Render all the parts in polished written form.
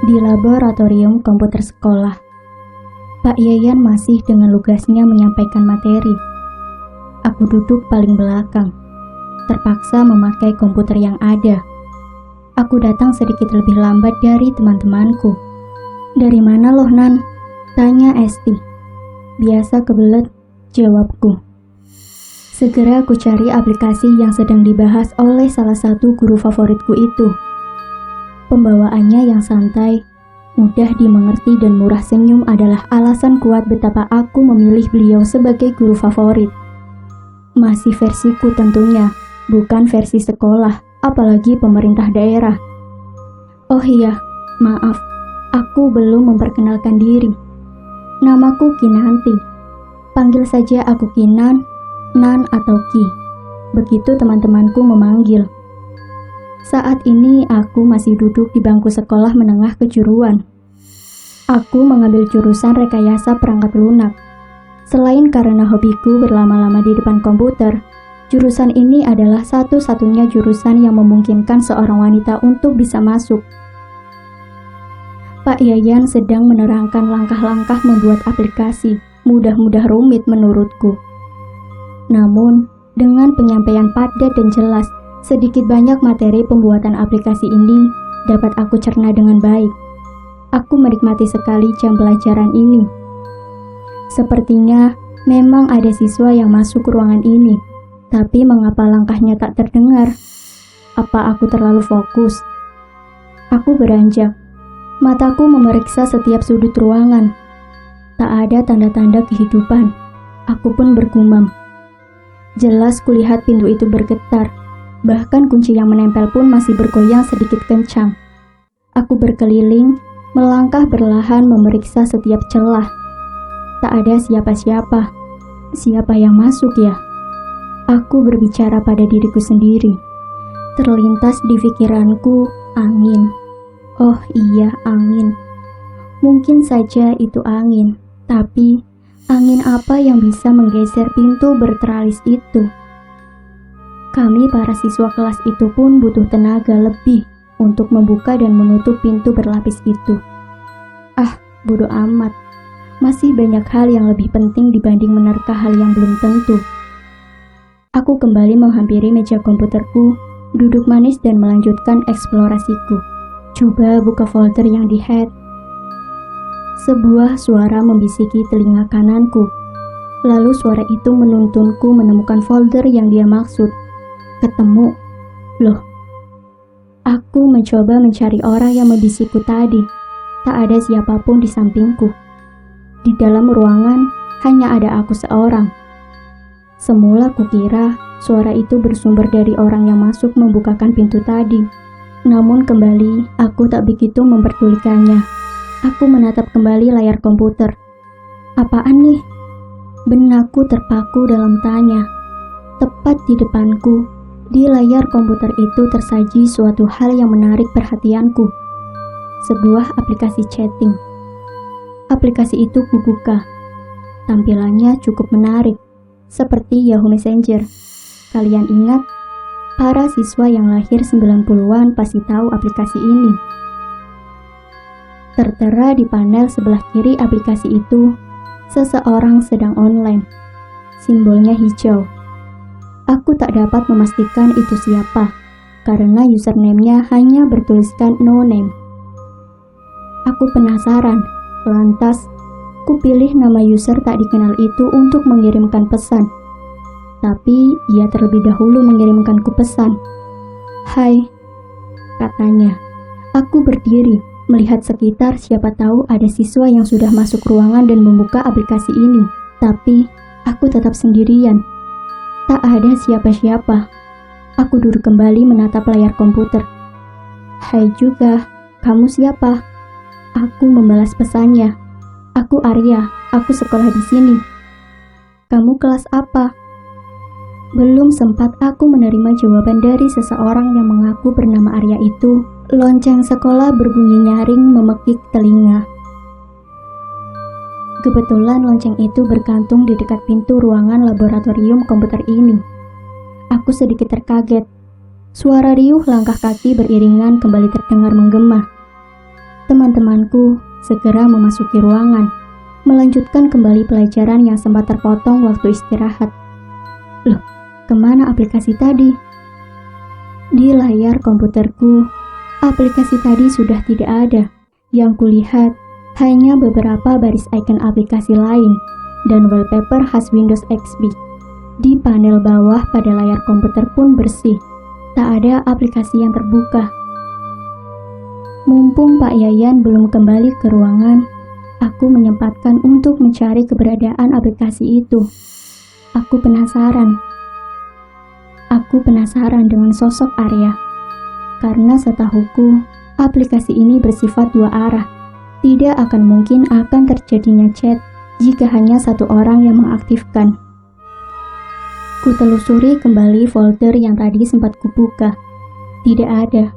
Di laboratorium komputer sekolah, Pak Yayan masih dengan lugasnya menyampaikan materi. Aku duduk paling belakang, terpaksa memakai komputer yang ada. Aku datang sedikit lebih lambat dari teman-temanku. "Dari mana loh, Nan?" tanya Esti. "Biasa kebelet," jawabku. Segera aku cari aplikasi yang sedang dibahas oleh salah satu guru favoritku itu. Pembawaannya yang santai, mudah dimengerti dan murah senyum adalah alasan kuat betapa aku memilih beliau sebagai guru favorit. Masih versiku tentunya, bukan versi sekolah, apalagi pemerintah daerah. Oh iya, maaf, aku belum memperkenalkan diri. Namaku Kinanti. Panggil saja aku Kinan, Nan atau Ki. Begitu teman-temanku memanggil. Saat ini aku masih duduk di bangku sekolah menengah kejuruan. Aku mengambil jurusan rekayasa perangkat lunak. Selain karena hobiku berlama-lama di depan komputer, jurusan ini adalah satu-satunya jurusan yang memungkinkan seorang wanita untuk bisa masuk. Pak Yayan sedang menerangkan langkah-langkah membuat aplikasi, mudah-mudah rumit menurutku. Namun, dengan penyampaian padat dan jelas, sedikit banyak materi pembuatan aplikasi ini dapat aku cerna dengan baik. Aku menikmati sekali jam pelajaran ini. Sepertinya memang ada siswa yang masuk ke ruangan ini, tapi mengapa langkahnya tak terdengar? Apa aku terlalu fokus? Aku beranjak. Mataku memeriksa setiap sudut ruangan. Tak ada tanda-tanda kehidupan. Aku pun bergumam. Jelas kulihat pintu itu bergetar. Bahkan kunci yang menempel pun masih bergoyang sedikit kencang. Aku berkeliling, melangkah perlahan memeriksa setiap celah. Tak ada siapa-siapa. Siapa yang masuk ya? Aku berbicara pada diriku sendiri. Terlintas di pikiranku angin. Oh iya, angin. Mungkin saja itu angin, tapi angin apa yang bisa menggeser pintu berteralis itu? Kami para siswa kelas itu pun butuh tenaga lebih untuk membuka dan menutup pintu berlapis itu. Ah, bodoh amat. Masih banyak hal yang lebih penting dibanding menerka hal yang belum tentu. Aku kembali menghampiri meja komputerku, duduk manis dan melanjutkan eksplorasiku. Coba buka folder yang di-head. Sebuah suara membisiki telinga kananku. Lalu suara itu menuntunku menemukan folder yang dia maksud. Ketemu. Loh. Aku mencoba mencari orang yang membisikku tadi. Tak ada siapapun di sampingku. Di dalam ruangan hanya ada aku seorang. Semula kukira suara itu bersumber dari orang yang masuk membukakan pintu tadi. Namun kembali aku tak begitu memperdulikannya. Aku menatap kembali layar komputer. Apaan nih? Benakku terpaku dalam tanya. Tepat di depanku, di layar komputer itu tersaji suatu hal yang menarik perhatianku. Sebuah aplikasi chatting. Aplikasi itu kubuka. Tampilannya cukup menarik, seperti Yahoo Messenger. Kalian ingat? Para siswa yang lahir 90-an pasti tahu aplikasi ini. Tertera di panel sebelah kiri aplikasi itu, seseorang sedang online. Simbolnya hijau. Aku tak dapat memastikan itu siapa, karena username-nya hanya bertuliskan no name. Aku penasaran, lantas ku pilih nama user tak dikenal itu untuk mengirimkan pesan. Tapi ia terlebih dahulu mengirimkanku pesan. "Hai," katanya. Aku berdiri, melihat sekitar, siapa tahu ada siswa yang sudah masuk ruangan dan membuka aplikasi ini. Tapi aku tetap sendirian. Tak ada siapa-siapa. Aku duduk kembali menatap layar komputer. "Hai juga, kamu siapa?" Aku membalas pesannya. "Aku Arya, aku sekolah di sini." "Kamu kelas apa?" Belum sempat aku menerima jawaban dari seseorang yang mengaku bernama Arya itu, lonceng sekolah berbunyi nyaring memekik telinga. Kebetulan lonceng itu bergantung di dekat pintu ruangan laboratorium komputer ini. Aku sedikit terkaget. Suara riuh langkah kaki beriringan kembali terdengar menggema. Teman-temanku segera memasuki ruangan, melanjutkan kembali pelajaran yang sempat terpotong waktu istirahat. Loh, kemana aplikasi tadi? Di layar komputerku, aplikasi tadi sudah tidak ada. Yang kulihat hanya beberapa baris icon aplikasi lain dan wallpaper khas Windows XP. Di panel bawah pada layar komputer pun bersih, tak ada aplikasi yang terbuka. Mumpung Pak Yayan belum kembali ke ruangan, aku menyempatkan untuk mencari keberadaan aplikasi itu. Aku penasaran dengan sosok Arya. Karena setahuku, aplikasi ini bersifat dua arah. Tidak akan mungkin akan terjadinya chat jika hanya satu orang yang mengaktifkan. Kutelusuri kembali folder yang tadi sempat kubuka. Tidak ada.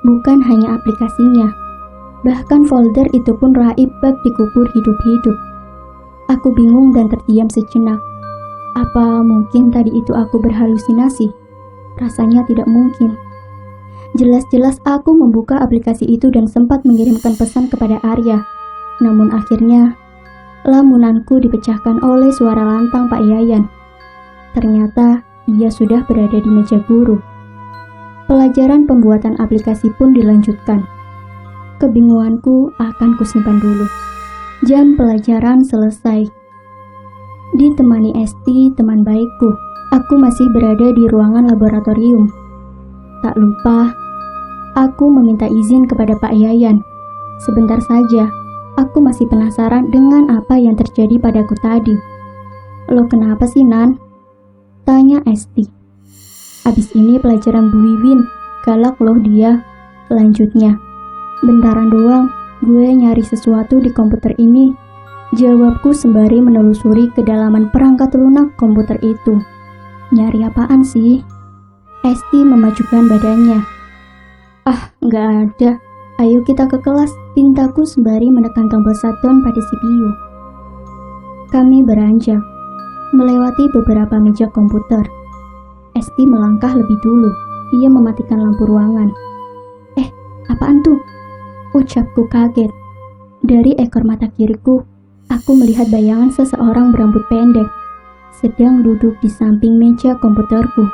Bukan hanya aplikasinya, bahkan folder itu pun raib bak dikubur hidup-hidup. Aku bingung dan terdiam sejenak. Apa mungkin tadi itu aku berhalusinasi? Rasanya tidak mungkin. Jelas-jelas aku membuka aplikasi itu dan sempat mengirimkan pesan kepada Arya. Namun akhirnya, lamunanku dipecahkan oleh suara lantang Pak Yayan. Ternyata ia sudah berada di meja guru. Pelajaran pembuatan aplikasi pun dilanjutkan. Kebingunganku akan kusimpan dulu. Jam pelajaran selesai. Ditemani Esti, teman baikku, aku masih berada di ruangan laboratorium. Tak lupa, aku meminta izin kepada Pak Yayan. Sebentar saja, aku masih penasaran dengan apa yang terjadi padaku tadi. Lo kenapa sih, Nan? Tanya Esti. Abis ini pelajaran Bu Wiwin, galak loh dia. Lanjutnya, bentaran doang, gue nyari sesuatu di komputer ini. Jawabku sembari menelusuri kedalaman perangkat lunak komputer itu. Nyari apaan sih? Esti memajukan badannya. Ah, nggak ada. Ayo kita ke kelas, pintaku sembari menekan tombol shutdown pada CPU. Kami beranjak, melewati beberapa meja komputer. Esti melangkah lebih dulu. Ia mematikan lampu ruangan. Apaan tuh? Ucapku kaget. Dari ekor mata kiriku, aku melihat bayangan seseorang berambut pendek, sedang duduk di samping meja komputerku.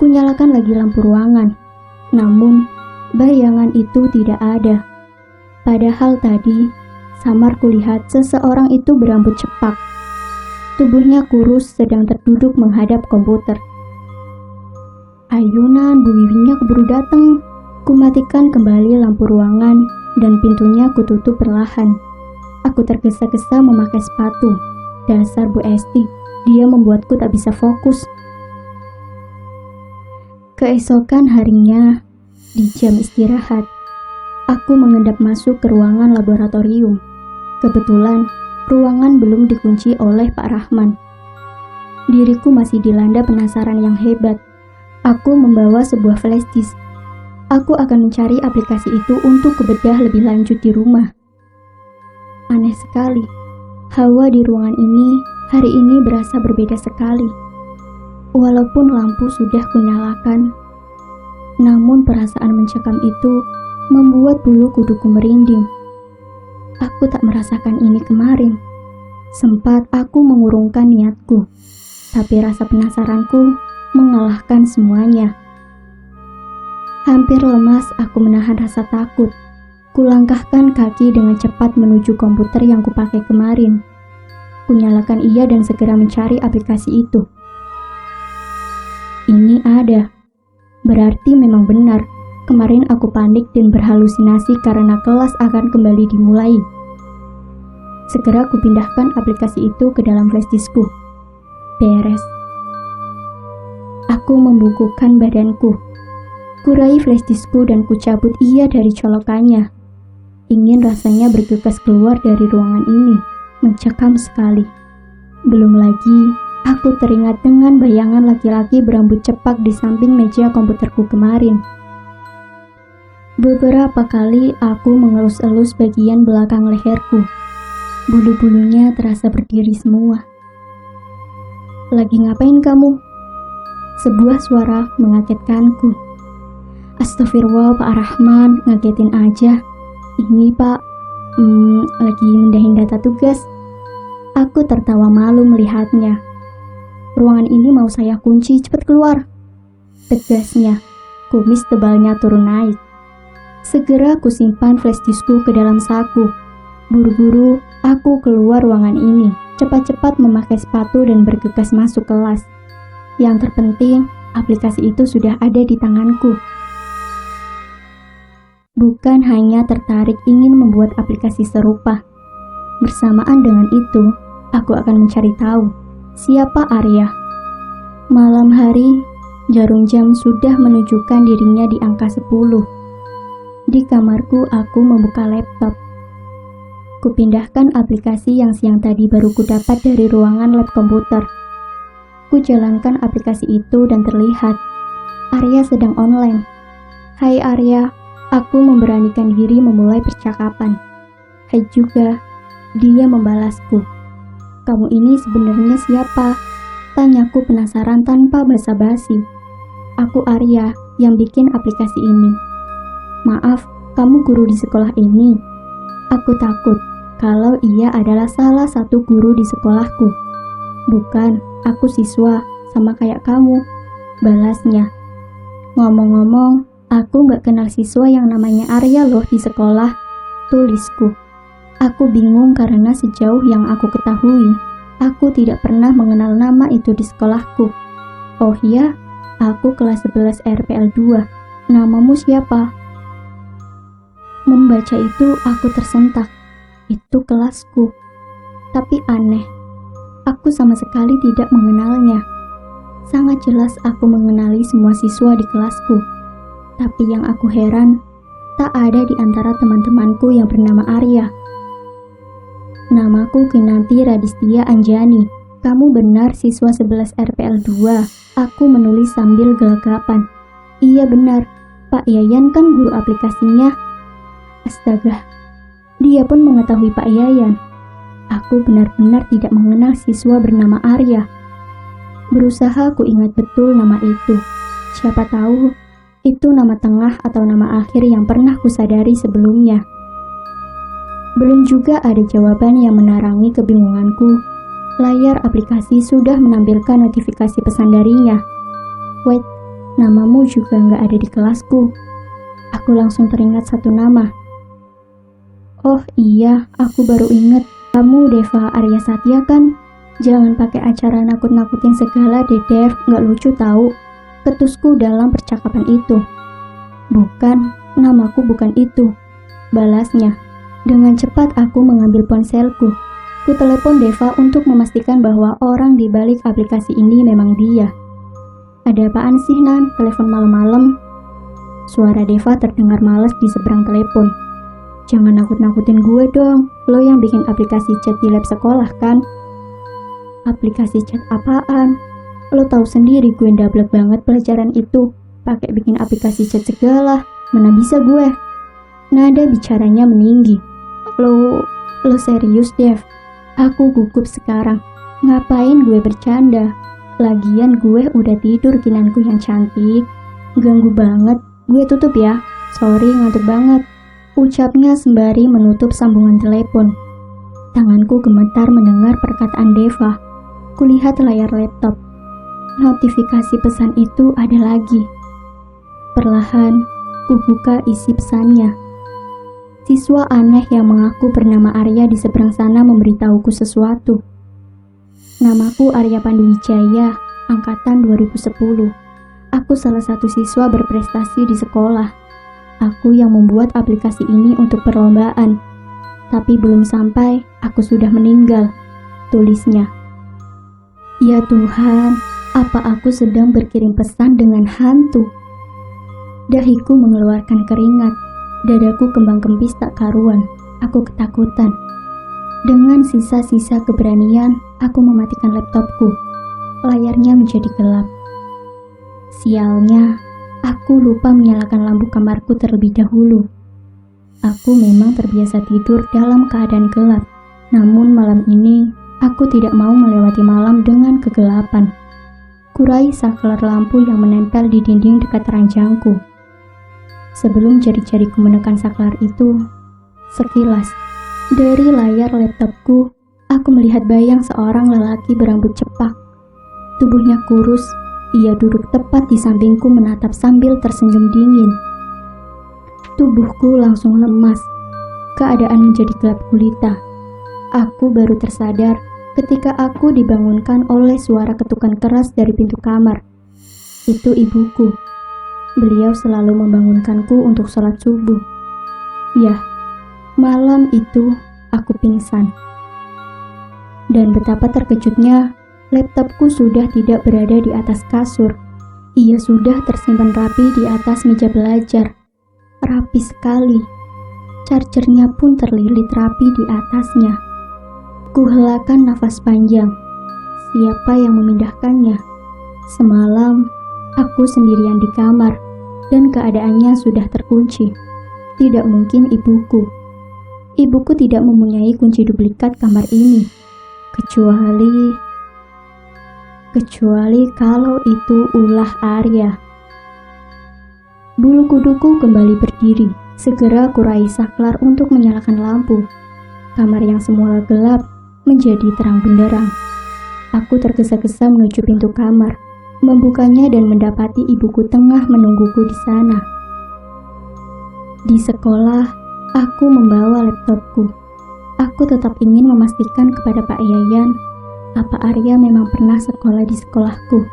Kunyalakan lagi lampu ruangan, namun bayangan itu tidak ada. Padahal tadi, samar kulihat seseorang itu berambut cepak. Tubuhnya kurus sedang terduduk menghadap komputer. Ayunan, Bu Wiwinnya keburu datang. Kumatikan kembali lampu ruangan dan pintunya kututup perlahan. Aku tergesa-gesa memakai sepatu. Dasar Bu Esti, dia membuatku tak bisa fokus. Keesokan harinya, di jam istirahat, aku mengendap masuk ke ruangan laboratorium. Kebetulan, ruangan belum dikunci oleh Pak Rahman. Diriku masih dilanda penasaran yang hebat. Aku membawa sebuah flash disk. Aku akan mencari aplikasi itu untuk kubedah lebih lanjut di rumah. Aneh sekali, hawa di ruangan ini hari ini berasa berbeda sekali. Walaupun lampu sudah kunyalakan, namun perasaan mencekam itu membuat bulu kuduku merinding. Aku tak merasakan ini kemarin. Sempat aku mengurungkan niatku, tapi rasa penasaranku mengalahkan semuanya. Hampir lemas aku menahan rasa takut. Kulangkahkan kaki dengan cepat menuju komputer yang kupakai kemarin. Kunyalakan ia dan segera mencari aplikasi itu. Ini ada. Berarti memang benar. Kemarin aku panik dan berhalusinasi karena kelas akan kembali dimulai. Segera kupindahkan aplikasi itu ke dalam flash diskku. Beres. Aku membungkukkan badanku. Kurai flash diskku dan kucabut ia dari colokannya. Ingin rasanya bergegas keluar dari ruangan ini. Mencekam sekali. Belum lagi, aku teringat dengan bayangan laki-laki berambut cepak di samping meja komputerku kemarin. Beberapa kali aku mengelus-elus bagian belakang leherku. Bulu-bulunya terasa berdiri semua. Lagi ngapain kamu? Sebuah suara mengagetkanku. Astagfirullah, Pak Rahman, ngagetin aja. Ini Pak, lagi mindahin data tugas. Aku tertawa malu melihatnya. Ruangan ini mau saya kunci, cepat keluar. Tegasnya, kumis tebalnya turun naik. Segera aku simpan flash diskku ke dalam saku. Buru-buru, aku keluar ruangan ini, cepat-cepat memakai sepatu dan bergegas masuk kelas. Yang terpenting, aplikasi itu sudah ada di tanganku. Bukan hanya tertarik ingin membuat aplikasi serupa. Bersamaan dengan itu, aku akan mencari tahu siapa Arya. Malam hari, jarum jam sudah menunjukkan dirinya di angka 10. Di kamarku, aku membuka laptop. Kupindahkan aplikasi yang siang tadi baru kudapat dari ruangan lab komputer. Kujalankan aplikasi itu dan terlihat Arya sedang online. Hai Arya, aku memberanikan diri memulai percakapan. Hai juga, dia membalasku. Kamu ini sebenarnya siapa? Tanyaku penasaran tanpa basa-basi. Aku Arya yang bikin aplikasi ini. Maaf, kamu guru di sekolah ini? Aku takut kalau ia adalah salah satu guru di sekolahku. Bukan, aku siswa, sama kayak kamu, balasnya. Ngomong-ngomong, aku gak kenal siswa yang namanya Arya loh di sekolah, tulisku. Aku bingung karena sejauh yang aku ketahui, aku tidak pernah mengenal nama itu di sekolahku. Oh iya, aku kelas 11 RPL 2, namamu siapa? Membaca itu aku tersentak, itu kelasku. Tapi aneh, aku sama sekali tidak mengenalnya. Sangat jelas aku mengenali semua siswa di kelasku. Tapi yang aku heran, tak ada di antara teman-temanku yang bernama Arya. Namaku Kinanti Radistia Anjani. Kamu benar siswa 11 RPL 2. Aku menulis sambil gelagapan. Iya benar, Pak Yayan kan guru aplikasinya. Astaga, dia pun mengetahui Pak Yayan. Aku benar-benar tidak mengenal siswa bernama Arya. Berusaha ku ingat betul nama itu. Siapa tahu, itu nama tengah atau nama akhir yang pernah kusadari sebelumnya. Belum juga ada jawaban yang menarangi kebingunganku. Layar aplikasi sudah menampilkan notifikasi pesan darinya. Wait, namamu juga nggak ada di kelasku. Aku langsung teringat satu nama. Oh iya, aku baru ingat. Kamu Deva Arya Satya kan? Jangan pakai acara nakut-nakutin segala deh Dev, nggak lucu tahu. Ketusku dalam percakapan itu. Bukan, namaku bukan itu, balasnya. Dengan cepat aku mengambil ponselku. Ku telepon Deva untuk memastikan bahwa orang di balik aplikasi ini memang dia. Ada apaan sih Nan, telepon malam-malam? Suara Deva terdengar malas di seberang telepon. Jangan nakut-nakutin gue dong, lo yang bikin aplikasi chat di lab sekolah kan? Aplikasi chat apaan? Lo tahu sendiri gue ndablek banget pelajaran itu. Pakai bikin aplikasi chat segala, mana bisa gue? Nada bicaranya meninggi. Lo serius Dev? Aku gugup sekarang. Ngapain gue bercanda? Lagian gue udah tidur kinanku yang cantik. Ganggu banget. Gue tutup ya. Sorry ngantuk banget. Ucapnya sembari menutup sambungan telepon. Tanganku gemetar mendengar perkataan Deva. Kulihat layar laptop. Notifikasi pesan itu ada lagi. Perlahan, kubuka isi pesannya. Siswa aneh yang mengaku bernama Arya di seberang sana memberitahuku sesuatu. Namaku Arya Panduwijaya, angkatan 2010. Aku salah satu siswa berprestasi di sekolah. Aku yang membuat aplikasi ini untuk perlombaan. Tapi belum sampai, aku sudah meninggal, tulisnya. Ya Tuhan, apa aku sedang berkirim pesan dengan hantu? Dahiku mengeluarkan keringat. Dadaku kembang kempis tak karuan. Aku ketakutan. Dengan sisa-sisa keberanian, aku mematikan laptopku. Layarnya menjadi gelap. Sialnya, aku lupa menyalakan lampu kamarku terlebih dahulu. Aku memang terbiasa tidur dalam keadaan gelap. Namun malam ini, aku tidak mau melewati malam dengan kegelapan. Kurai saklar lampu yang menempel di dinding dekat ranjangku. Sebelum jari-jariku menekan saklar itu, Sekilas, dari layar laptopku, aku melihat bayang seorang lelaki berambut cepak. Tubuhnya kurus, ia duduk tepat di sampingku menatap sambil tersenyum dingin. Tubuhku langsung lemas. Keadaan menjadi gelap gulita. Aku baru tersadar ketika aku dibangunkan oleh suara ketukan keras dari pintu kamar. Itu ibuku. Beliau selalu membangunkanku untuk sholat subuh. Ya, malam itu aku pingsan. Dan betapa terkejutnya, laptopku sudah tidak berada di atas kasur. Ia sudah tersimpan rapi di atas meja belajar. Rapi sekali. Chargernya pun terlilit rapi di atasnya. Kuhelakan nafas panjang. Siapa yang memindahkannya? Semalam, aku sendirian di kamar, dan keadaannya sudah terkunci. Tidak mungkin ibuku. Ibuku tidak mempunyai kunci duplikat kamar ini. Kecuali kalau itu ulah Arya. Bulu kuduku kembali berdiri. Segera aku raih saklar untuk menyalakan lampu. Kamar yang semula gelap menjadi terang benderang. Aku tergesa-gesa menuju pintu kamar, membukanya dan mendapati ibuku tengah menungguku di sana. Di sekolah, aku membawa laptopku. Aku tetap ingin memastikan kepada Pak Yayan, apa Arya memang pernah sekolah di sekolahku,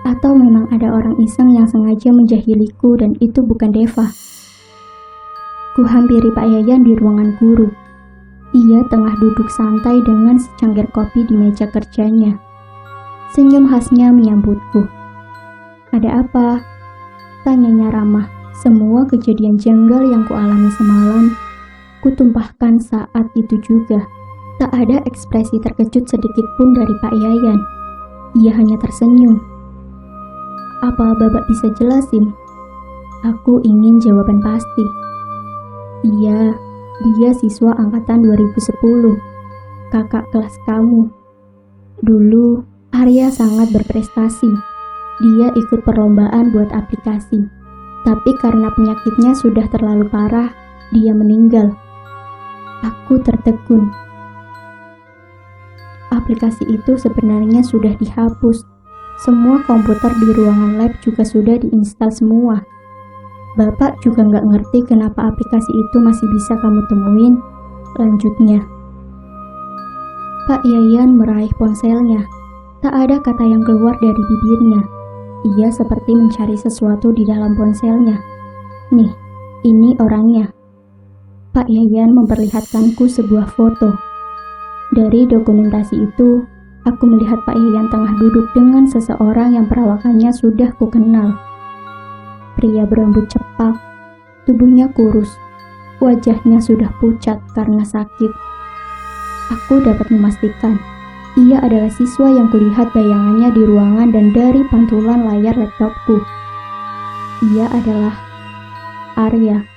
atau memang ada orang iseng yang sengaja menjahiliku dan itu bukan Deva. Ku hampiri Pak Yayan di ruangan guru. Ia tengah duduk santai dengan secangkir kopi di meja kerjanya. Senyum khasnya menyambutku. "Ada apa?" tanyanya ramah. Semua kejadian janggal yang kualami semalam, kutumpahkan saat itu juga. Tak ada ekspresi terkejut sedikit pun dari Pak Yayan. Ia hanya tersenyum. "Apa Babak bisa jelasin?" Aku ingin jawaban pasti. "Iya, dia siswa angkatan 2010, kakak kelas kamu. Dulu, Arya sangat berprestasi. Dia ikut perlombaan buat aplikasi. Tapi karena penyakitnya sudah terlalu parah, dia meninggal." Aku tertegun. Aplikasi itu sebenarnya sudah dihapus. Semua komputer di ruangan lab juga sudah diinstal semua. "Bapak juga nggak ngerti kenapa aplikasi itu masih bisa kamu temuin?" lanjutnya. Pak Yayan meraih ponselnya. Tak ada kata yang keluar dari bibirnya. Ia seperti mencari sesuatu di dalam ponselnya. "Nih, ini orangnya." Pak Yayan memperlihatkanku sebuah foto. Dari dokumentasi itu, aku melihat Pak Yayan tengah duduk dengan seseorang yang perawakannya sudah kukenal. Pria berambut cepak, tubuhnya kurus, wajahnya sudah pucat karena sakit. Aku dapat memastikan, ia adalah siswa yang kulihat bayangannya di ruangan dan dari pantulan layar laptopku. Ia adalah Arya.